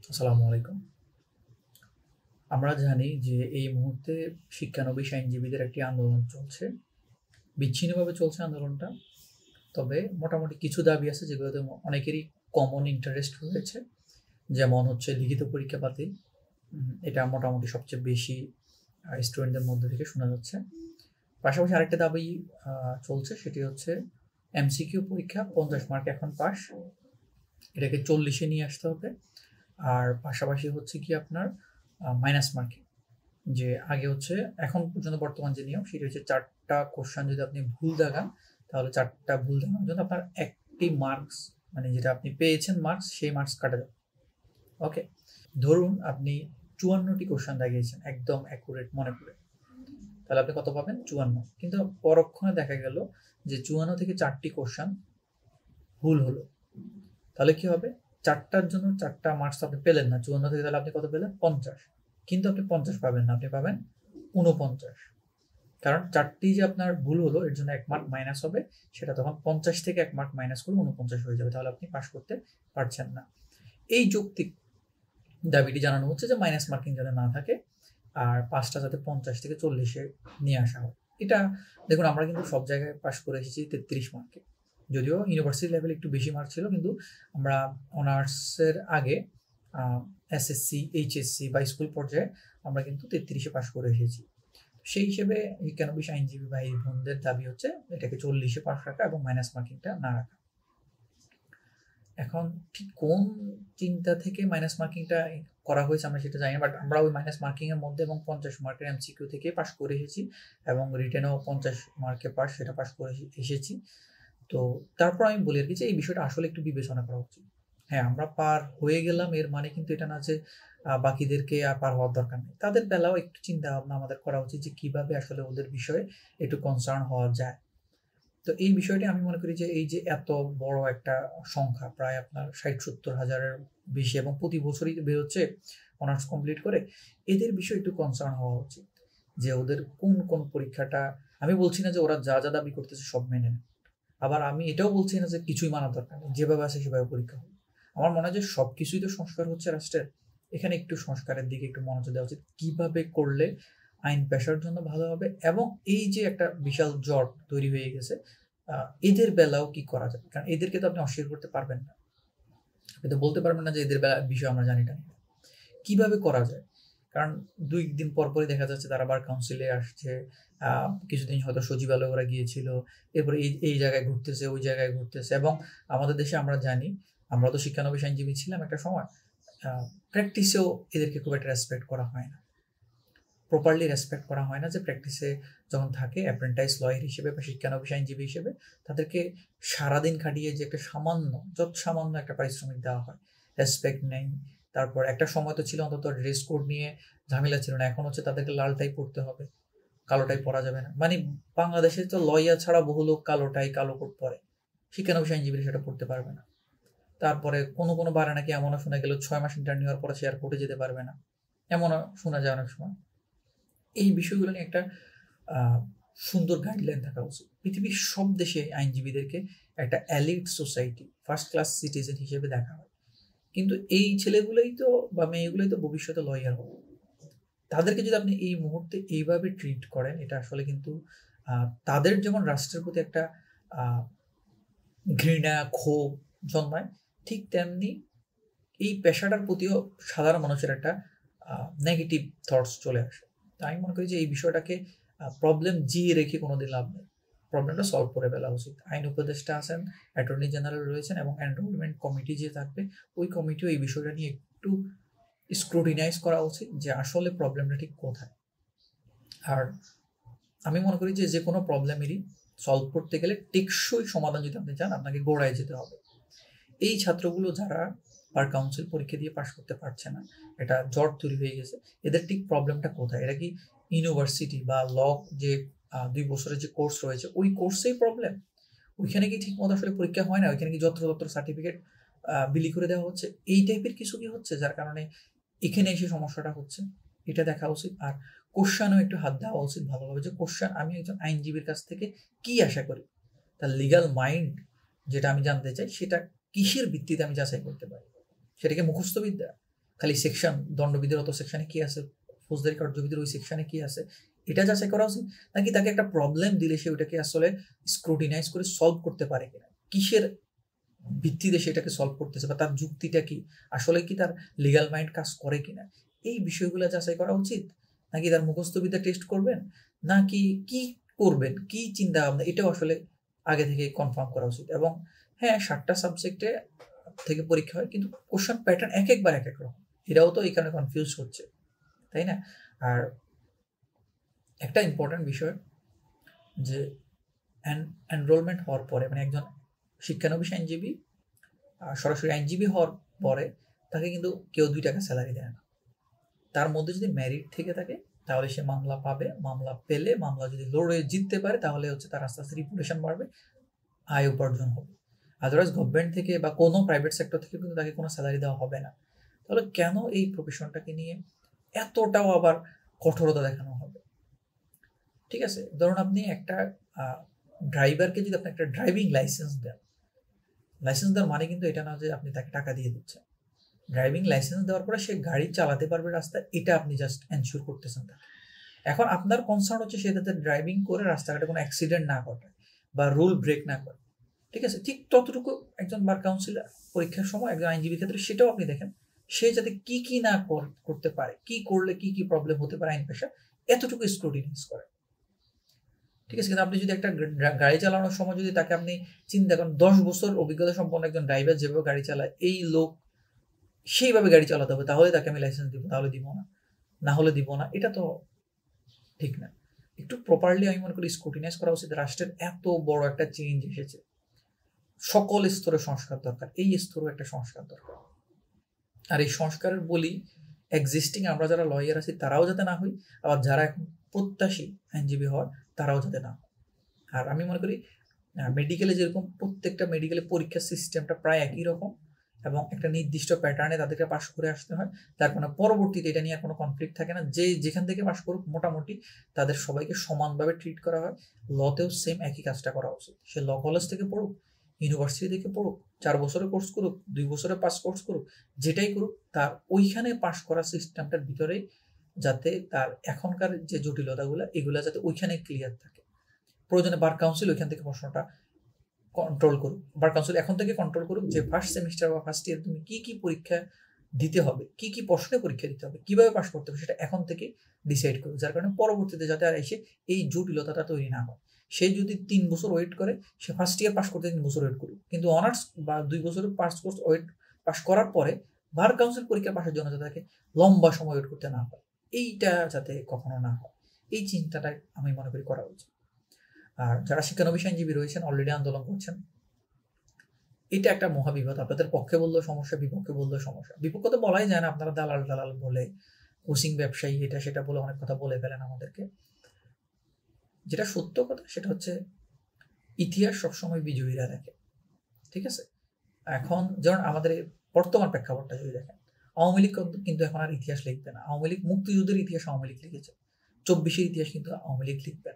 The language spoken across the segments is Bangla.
আসসালামু আলাইকুম। আমরা জানি যে এই মুহূর্তে শিক্ষানবিশ আইনজীবীদের একটি আন্দোলন চলছে। বিচ্ছিন্নভাবে চলছে আন্দোলনটা। তবে মোটামুটি কিছু দাবি আছে যেগুলোতে অনেকেরই কমন ইন্টারেস্ট রয়েছে। যেমন হচ্ছে লিখিত পরীক্ষা বাতিল। এটা মোটামুটি সবচেয়ে বেশি স্টুডেন্টদের মধ্যে থেকে শোনা যাচ্ছে। পাশাপাশি আরেকটা দাবি চলছে, সেটি হচ্ছে এমসিকিউ পরীক্ষা 50 মার্ক এখন পাস, এটাকে 40-এ নিয়ে আসতে হবে। আর পাশাপাশি হচ্ছে কি আপনার মাইনাস মার্কিং, যে আগে হচ্ছে এখন পর্যন্ত বর্তমান যে নিয়ম সেটি হচ্ছে 4টা কোশ্চেন যদি আপনি ভুল দাগান তাহলে 4টা ভুল দাগানোর জন্য আপনার একটি মার্কস, মানে যেটা আপনি পেয়েছেন মার্কস, সেই মার্কস কাটা যাবে। ওকে, ধরুন আপনি 54টি কোশ্চেন দাগিয়েছেন একদম অ্যাকুরেট মনে করে, তাহলে আপনি কত পাবেন? 54। কিন্তু পরক্ষণে দেখা গেল যে 54 থেকে 4টি কোশ্চেন ভুল হলো, তাহলে কি হবে? 4টার জন্য 4টা মার্কস আপনি পেলেন না 54 থেকে, তাহলে আপনি কত পেলেন? 50। কিন্তু আপনি 50 পাবেন না, আপনি পাবেন 49। কারণ 4টি যে আপনার ভুল হলো এর জন্য 1 মার্ক মাইনাস হবে, সেটা তখন 50 থেকে 1 মার্ক মাইনাস করলে 49 হয়ে যাবে, তাহলে আপনি পাস করতে পারছেন না। এই যৌক্তিক দাবিটি জানানো হচ্ছে যে মাইনাস মার্কিং যাতে না থাকে, আর পাসটা যাতে 50 থেকে 40-এ নিয়ে আসা হয়। এটা দেখুন, আমরা কিন্তু সব জায়গায় পাস করে এসেছি 33 মার্কে, যদিও ইউনিভার্সিটি লেভেল একটু বেশি মার্ক ছিল, কিন্তু আমরা অনার্সের আগে এসএসসি, এইচএসসি বা স্কুল পর্যায়ে আমরা কিন্তু 33-এ পাস করে এসেছি। সেই হিসেবে শিক্ষানবিশ আইনজীবী ভাই বোনদের দাবি হচ্ছে এটাকে 40-এ পাস রাখা এবং মাইনাস মার্কিংটা না রাখা। এখন ঠিক কোন চিন্তা থেকে মাইনাস মার্কিংটা করা হয়েছে আমরা সেটা জানি না, বাট আমরা ওই মাইনাস মার্কিং এর মধ্যে এবং 50 মার্কের এমসিকিউ থেকে পাস করে এসেছি, এবং রিটেনও 50 মার্কে পাস, সেটা পাস করে এসেছি। তো তারপর আমি বলি আর কি যে এই বিষয়টা আসলে একটু বিবেচনা করা উচিত। হ্যাঁ, আমরা পার হয়ে গেলাম এর মানে কিন্তু এটা না যে বাকিদেরকে আর পার হওয়ার দরকার নেই। তাদের বেলাও একটু চিন্তা ভাবনা আমাদের করা উচিত যে কিভাবে আসলে ওদের বিষয়ে একটু কনসার্ন হওয়া যায়। তো এই বিষয়টি আমি মনে করি যে এই যে এত বড় একটা সংখ্যা, প্রায় আপনার 60-70 হাজারের বেশি, এবং প্রতি বছরই বেরোচ্ছে অনার্স কমপ্লিট করে, এদের বিষয়ে একটু কনসার্ন হওয়া উচিত যে ওদের কোন কোন পরীক্ষাটা। আমি বলছি না যে ওরা যা যা দাবি করতেছে সব মেনে নেয়, আবার আমি এটাও বলছি না যে কিছুই মানার দরকার নেই, যেভাবে আছে সেভাবে পরীক্ষা হবে। আমার মনে হয় যে সবকিছুই তো সংস্কার হচ্ছে রাষ্ট্রের, এখানে একটু সংস্কারের দিকে একটু মনোযোগ দেওয়া উচিত। কিভাবে করলে আইন পেশার জন্য ভালো হবে, এবং এই যে একটা বিশাল জট তৈরি হয়ে গেছে এদের বেলাও কি করা যায়, কারণ এদেরকে তো আপনি অস্বীকার করতে পারবেন না। আপনি তো বলতে পারবেন না যে এদের বিষয় আমরা জানি না। কিভাবে করা যায়? কারণ 2 দিন পর পরই দেখা যাচ্ছে তারা বার কাউন্সিলে আসছে, কিছুদিন হয়তো সচিবালয়ে ওরা গিয়েছিল, এরপরে এই জায়গায় ঘুরতেছে, ওই জায়গায় ঘুরতেছে। এবং আমাদের দেশে আমরা জানি, আমরা তো শিক্ষানবিশ আইনজীবী ছিলাম একটা সময়, প্র্যাকটিসেও এদেরকে খুব একটা রেসপেক্ট করা হয় না, প্রপারলি রেসপেক্ট করা হয় না। যে প্র্যাকটিসে যখন থাকে অ্যাপ্রেন্টাইজ লয়ার হিসেবে বা শিক্ষানবিশ আইনজীবী হিসেবে, তাদেরকে সারাদিন খাটিয়ে যে একটা সামান্য একটা পারিশ্রমিক দেওয়া হয়, রেসপেক্ট নেই। তারপর একটা সময় তো ছিল অন্তত ড্রেস কোড নিয়ে ঝামেলা ছিল না, এখন হচ্ছে তাদেরকে লাল টাই পরতে হবে, কালো টাই পরা যাবে না। মানে বাংলাদেশে তো লয়ার ছাড়া বহু লোক কালো টাই কালো কোট পরে, শিক্ষানবিশ আইনজীবীরা সেটা পড়তে পারবে না। তারপরে কোনো বারে নাকি এমনও শোনা গেল 6 মাস ইন্টার্ন হওয়ার পরে সে আর কোর্টে যেতে পারবে না, এমনও শোনা যায় অনেক সময়। এই বিষয়গুলো নিয়ে একটা আহ, সুন্দর গাইডলাইন থাকা উচিত। পৃথিবীর সব দেশে আইনজীবীদেরকে একটা elite society, first class citizen হিসেবে দেখা হয়, কিন্তু এই ছেলেগুলোই তো বা মেয়েগুলোই তো ভবিষ্যতে লয়ার হবে। তাদেরকে যদি আপনি এই মুহূর্তে এইভাবে ট্রিট করেন, এটা আসলে কিন্তু তাদের যেমন রাষ্ট্রের প্রতি একটা আহ, ঘৃণা, ক্ষোভ জন্মায়, ঠিক তেমনি এই পেশাটার প্রতিও সাধারণ মানুষের একটা নেগেটিভ থটস চলে আসে। তাই আমি মনে করি যে এই বিষয়টাকে প্রবলেম জিয়ে রেখে কোনোদিন লাভ নেই, প্রবলেমটা সলভ করে ফেলা উচিত। আইন উপদেষ্টা আছেন, অ্যাটর্নি জেনারেল রয়েছেন, এবং এনরোলমেন্ট কমিটি যে থাকবে ওই কমিটিও এই বিষয়টা নিয়ে একটু স্ক্রুটিনাইজ করা উচিত যে আসলে প্রবলেমটা ঠিক কোথায়। আর আমি মনে করি যে যে কোনো প্রবলেমেরই সলভ করতে গেলে টেকসই সমাধান যদি আপনি চান, আপনাকে গোড়ায় যেতে হবে। এই ছাত্রগুলো যারা বার কাউন্সিল পরীক্ষা দিয়ে পাশ করতে পারছে না, এটা জট তৈরি হয়ে গেছে, এদের ঠিক প্রবলেমটা কোথায়? এরা কি ইউনিভার্সিটি বা ল যে 2 বছরের যে কোর্স রয়েছে ওই কোর্সেই প্রবলেম? ওইখানে কি ঠিক মতো আসলে পরীক্ষা হয় না? ওইখানে কি যত্রতত্র সার্টিফিকেট বিলি করে দেওয়া হচ্ছে? এই টাইপের কিছু কি হচ্ছে যার কারণে এখানে এসে সমস্যাটা হচ্ছে? এটা দেখা উচিত। আর কোশ্চানও একটু হাত দেওয়া উচিত ভালোভাবে, যে কোশ্চান আমি একজন আইনজীবীর কাছ থেকে কি আশা করি, তার লিগ্যাল মাইন্ড যেটা আমি জানতে চাই সেটা কিসের ভিত্তিতে আমি যাচাই করতে পারি? সেটা কি মুখস্থ বিদ্যা? খালি সেকশন দণ্ডবিধির অত সেকশনে কি আছে, ফৌজদারি কার্যবিধির ওই সেকশনে কি আছে, এটা যাচাই করা উচিত, নাকি তাকে একটা প্রবলেম দিলে সে ওটাকে আসলে স্ক্রুটিনাইজ করে সলভ করতে পারে কিনা, কিসের ভিত্তিতে সেটাকে সলভ করতেছে বা তার যুক্তিটা কি, আসলে কি তার লিগ্যাল মাইন্ড কাজ করে কিনা, এই বিষয়গুলো যাচাই করা উচিত, নাকি তার মুখস্থবিদ্যা টেস্ট করবেন, নাকি কি করবেন, কি চিন্তা ভাবনা, এটাও আসলে আগে থেকে কনফার্ম করা উচিত। এবং হ্যাঁ, 7টা সাবজেক্টে থেকে পরীক্ষা হয়, কিন্তু কোশ্চেন প্যাটার্ন এক একবার এক এক রকম, এরাও তো এখানে কনফিউজ হচ্ছে, তাই না? আর একটা ইম্পর্ট্যান্ট বিষয় যে এনরোলমেন্ট হওয়ার পরে, মানে একজন শিক্ষানবিশ আইনজীবী সরাসরি আইনজীবী হওয়ার পরে তাকে কিন্তু কেউ 2 টাকা স্যালারি দেয় না। তার মধ্যে যদি মেরিট থেকে থাকে তাহলে সে মামলা পাবে, মামলা পেলে, মামলা যদি লড়ে জিততে পারে তাহলে হচ্ছে তার আস্তে আস্তে রিপুটেশন বাড়বে, আয় উপার্জন হবে। আদারওয়াইজ গভর্নমেন্ট থেকে বা কোনো প্রাইভেট সেক্টর থেকে কিন্তু তাকে কোনো স্যালারি দেওয়া হবে না। তাহলে কেন এই প্রফেশনটাকে নিয়ে এতটাও আবার কঠোরতা দেখানো হবে? ঠিক আছে, ধরুন আপনি একটা ড্রাইভারকে যদি আপনি একটা ড্রাইভিং লাইসেন্স দেন, লাইসেন্স দেওয়ার মানে কিন্তু এটা না যে আপনি তাকে টাকা দিয়ে দিচ্ছেন। ড্রাইভিং লাইসেন্স দেওয়ার পরে সে গাড়ি চালাতে পারবে রাস্তায়, এটা আপনি জাস্ট এনশিওর করতেছেন তাকে। এখন আপনার কনসার্ন হচ্ছে সে যাতে ড্রাইভিং করে রাস্তাঘাটে কোনো অ্যাক্সিডেন্ট না ঘটে বা রুল ব্রেক না করে, ঠিক আছে? ঠিক ততটুকু একজন বার কাউন্সিলর পরীক্ষার সময় একজন আইনজীবীর ক্ষেত্রে সেটাও আপনি দেখেন, সে যাতে কি কি না করতে পারে, কি করলে কি কি প্রবলেম হতে পারে আইন পেশা, এতটুকু স্ক্রুটিনাইজ করে, ঠিক আছে? কিন্তু আপনি যদি একটা গাড়ি চালানোর সময় যদি তাকে আপনি চিন্তা করেন 10 বছর অভিজ্ঞতা সম্পন্ন একজন ড্রাইভার যেভাবে গাড়ি চালায় এই লোক সেইভাবে গাড়ি চালাতে হবে, তাহলে তাকে আমি লাইসেন্স দিব, তাহলে দিব না, না হলে দিব না, এটা তো ঠিক না। একটু প্রপারলি আমি মনে করি স্ক্রুটিনাইজ করা উচিত। রাষ্ট্রের এত বড় একটা চেঞ্জ এসেছে, সকল স্তরে সংস্কার দরকার, এই স্তরেও একটা সংস্কার দরকার। আর এই সংস্কারের বলি এক্সিস্টিং আমরা যারা লয়ার আছি তারাও যাতে না হই, আবার যারা এখন প্রত্যাশী আইনজীবী হওয়ার তারাও যাতে না হয়। আর আমি মনে করি মেডিকেলে যেরকম প্রত্যেকটা মেডিকেলে পরীক্ষার সিস্টেমটা প্রায় একই রকম এবং একটা নির্দিষ্ট প্যাটার্নে তাদেরকে পাশ করে আসতে হয়, তার মানে পরবর্তীতে এটা নিয়ে কোনো কনফ্লিক্ট থাকে না, যে যেখান থেকে পাশ করুক মোটামুটি তাদের সবাইকে সমানভাবে ট্রিট করা হয়। লতেও সেম একই কাজটা করা উচিত, সে ল কলেজ থেকে পড়ুক, ইউনিভার্সিটি থেকে পড়ুক, 4 বছরের কোর্স করুক, 2 বছরের পাস কোর্স করুক, যেটাই করুক তার ওইখানে পাশ করা সিস্টেমটার ভিতরেই যাতে তার এখনকার যে জটিলতাগুলো এগুলো যাতে ওইখানে ক্লিয়ার থাকে। প্রয়োজনে বার কাউন্সিল ওইখান থেকে প্রশ্নটা কন্ট্রোল করুক, বার কাউন্সিল এখন থেকে কন্ট্রোল করুক যে ফার্স্ট সেমিস্টার বা ফার্স্ট ইয়ার তুমি কি কি পরীক্ষা দিতে হবে, কি কি প্রশ্নে পরীক্ষা দিতে হবে, কিভাবে পাশ করতে হবে সেটা এখন থেকে ডিসাইড করুক, যার কারণে পরবর্তীতে যাতে আর এসে এই জটিলতাটা তৈরি না হয়। সে যদি 3 বছর ওয়েট করে, সে ফার্স্ট ইয়ার পাস করতে 3 বছর ওয়েট করুক, কিন্তু অনার্স বা 2 বছরের পাস কোর্স পাস করার পরে বার কাউন্সিল পরীক্ষা পাশের জন্য যাতে তাকে লম্বা সময় ওয়েট করতে না হয়, এইটা যাতে কখনো না হয়, এই চিন্তাটাই আমি মনে করি করা উচিত। আর যারা শিক্ষানবিশ আইনজীবী রয়েছেন অলরেডি আন্দোলন করছেন, এটা একটা মহাবিপদ। আপনাদের পক্ষে বললেও সমস্যা, বিপক্ষে বললেও সমস্যা। বিপক্ষ তো বলাই যায় না, আপনারা দালাল দালাল বলে, কোচিং ব্যবসায়ী, এটা সেটা বলে অনেক কথা বলে ফেলেন আমাদেরকে। যেটা সত্য কথা সেটা হচ্ছে ইতিহাস সবসময় বিজয়ীরা দেখে, ঠিক আছে? এখন যেমন আমাদের বর্তমান প্রেক্ষাপটটা যদি দেখেন, আওয়ামী লীগ কিন্তু এখন আর ইতিহাস লিখবে না। আওয়ামী লীগ মুক্তিযুদ্ধের ইতিহাস আওয়ামী লীগ লিখেছে, 24-এর ইতিহাস কিন্তু আওয়ামী লীগ লিখবে,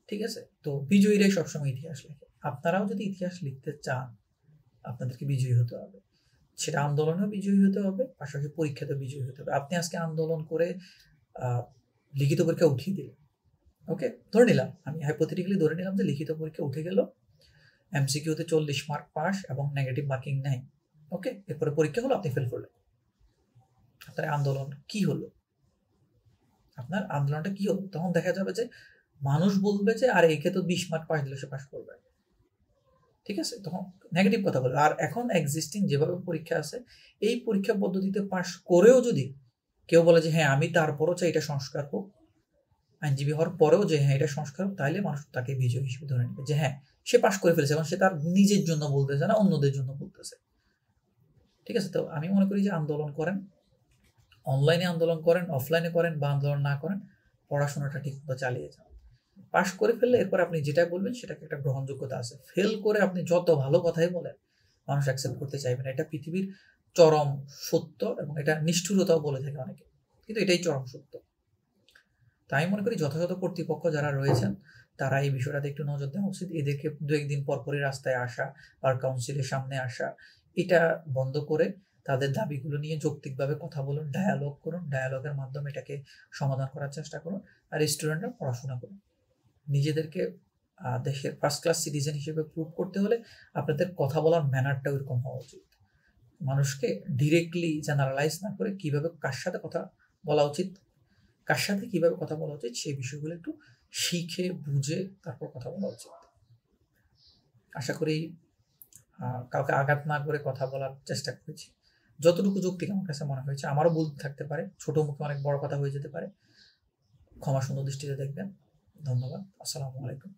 ঠিক আছে? তো বিজয়ীরাই সবসময় ইতিহাস লেখে। আপনারাও যদি ইতিহাস লিখতে চান আপনাদেরকে বিজয়ী হতে হবে, সেটা আন্দোলনেও বিজয়ী হতে হবে, পাশাপাশি পরীক্ষাতেও বিজয়ী হতে হবে। আপনি আজকে আন্দোলন করে লিখিত পরীক্ষা উঠিয়ে দিলেন, ওকে, ধরে নিলাম, আমি হাইপোথেটিক্যালি ধরে নিলাম যে লিখিত পরীক্ষা উঠে গেল, এমসিকিউতে 40 মার্ক পাস এবং নেগেটিভ মার্কিং নেই, ওকে, এরপরে পরীক্ষা হলো, আপনি ফেল করলেন, আপনার আন্দোলন কি হলো? আপনার আন্দোলনটা কি হলো? তখন দেখা যাবে যে মানুষ বলবে যে আর একে তো 20 মার্ক পাস দিলে সে পাস করবে, ঠিক আছে? তখন নেগেটিভ কথা বলবে। আর এখন এক্সিস্টিং যেভাবে পরীক্ষা আছে এই পরীক্ষা পদ্ধতিতে পাস করেও যদি কেউ বলে যে হ্যাঁ আমি তারপরও চাই এটা সংস্কার হোক, আইনজীবী হওয়ার পরেও যে হ্যাঁ এটা সংস্কার হোক, তাহলে মানুষ তাকে বিজয়ী হিসেবে ধরে নেবে যে হ্যাঁ সে পাস করে ফেলেছে, এবং সে তার নিজের জন্য বলতেছে না, অন্যদের জন্য বলতেছে, ঠিক আছে? তো আমি মনে করি যে আন্দোলন করেন, অনলাইনে আন্দোলন করেন, অফলাইনে করেন বা আন্দোলন না করেন, পড়াশোনাটা ঠিকমতো চালিয়ে যান। পাস করে ফেললে এরপর আপনি যেটা বলবেন সেটাকে একটা গ্রহণযোগ্যতা আছে। ফেল করে আপনি যত ভালো কথাই বলেন মানুষ অ্যাকসেপ্ট করতে চাইবে না, এটা পৃথিবীর চরম সত্য, এবং এটা নিষ্ঠুরতাও বলে থাকে অনেকে, কিন্তু এটাই চরম সত্য। তাই মনে করি যথাযথ কর্তৃপক্ষ যারা রয়েছেন তারা এই বিষয়টাতে একটু নজর দেওয়া উচিত। এদেরকে 2-1 দিন পরপরই রাস্তায় আসা, বার কাউন্সিলের সামনে আসা, এটা বন্ধ করে তাদের দাবিগুলো নিয়ে যৌক্তিকভাবে কথা বলুন, ডায়ালগ করুন, ডায়ালগের মাধ্যমে এটাকে সমাধান করার চেষ্টা করুন। আর স্টুডেন্টরা পড়াশোনা করুন। নিজেদেরকে দেশের ফার্স্ট ক্লাস সিটিজেন হিসেবে প্রুভ করতে হলে আপনাদের কথা বলার ম্যানারটা ওইরকম হওয়া উচিত। মানুষকে ডিরেক্টলি জেনারেলাইজ না করে কিভাবে কার সাথে কথা বলা উচিত, কার সাথে কিভাবে কথা বলা উচিত সেই বিষয়গুলো একটু শিখে বুঝে তারপর কথা বলা উচিত। আশা করি কাউকে আঘাত না করে কথা বলার চেষ্টা করেছি, যতটুকু যৌক্তিক আমার কাছে মনে হয়েছে। আমারও ভুল থাকতে পারে, ছোট মুখে অনেক বড় কথা হয়ে যেতে পারে, ক্ষমা সুন্দর দৃষ্টিতে দেখবেন। ধন্যবাদ। আসসালামু আলাইকুম।